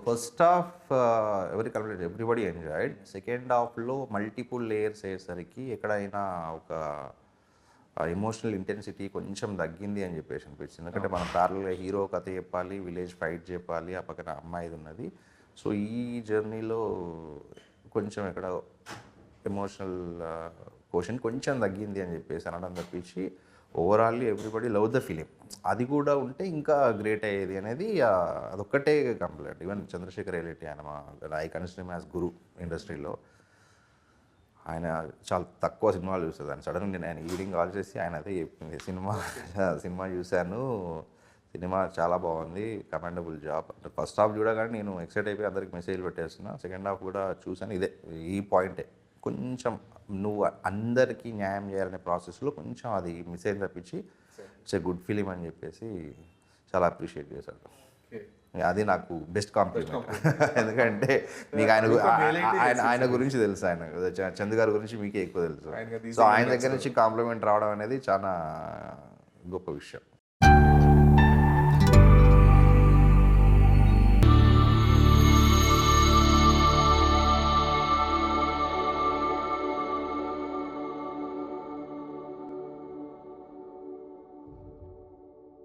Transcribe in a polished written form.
First half ఎవరి complete everybody enjoyed. Second హాఫ్లో multiple layers అయ్యేసరికి ఎక్కడైనా ఒక ఎమోషనల్ ఇంటెన్సిటీ కొంచెం తగ్గింది అని చెప్పేసి అనిపించింది. ఎందుకంటే మనం ప్యారల్గా హీరో కథ చెప్పాలి, విలేజ్ ఫైట్ చెప్పాలి, ఆ పక్కన అమ్మాయిది ఉన్నది. సో ఈ జర్నీలో కొంచెం ఎక్కడ ఎమోషనల్ క్వశ్చన్ కొంచెం తగ్గింది అని చెప్పేసి అనడం తప్పించి ఓవరాల్లీ ఎవ్రీబడి లవ్ ద ఫిలిం. అది కూడా ఉంటే ఇంకా గ్రేట్ అయ్యేది అనేది అదొక్కటే కంప్లైంట్. ఈవెన్ చంద్రశేఖర్ ఎలిటి ఆయన ఐ కన్సిడర్ యాజ్ గురు ఇండస్ట్రీలో. ఆయన చాలా తక్కువ సినిమాలు చూస్తుంది. ఆయన సడన్గా నేను ఆయన ఈవినింగ్ కాల్ చేసి ఆయన అదే చెప్పింది, సినిమా చూశాను, సినిమా చాలా బాగుంది, కమెండబుల్ జాబ్. అంటే ఫస్ట్ హాఫ్ చూడగానే నేను ఎక్సైట్ అయిపోయి అందరికి మెసేజ్ పెట్టేస్తున్నా. సెకండ్ హాఫ్ కూడా చూశాను. ఇదే ఈ పాయింటే కొంచెం నువ్వు అందరికీ న్యాయం చేయాలనే ప్రాసెస్లో కొంచెం అది మిస్ అయిన తప్పించి ఇట్స్ ఏ గుడ్ ఫిలిం అని చెప్పేసి చాలా అప్రిషియేట్ చేశాడు. అది నాకు బెస్ట్ కాంప్లిమెంట్. ఎందుకంటే మీకు ఆయన గురించి తెలుసు, ఆయన చందు గారి గురించి మీకే ఎక్కువ తెలుసు. సో ఆయన దగ్గర నుంచి కాంప్లిమెంట్ రావడం అనేది చాలా గొప్ప విషయం.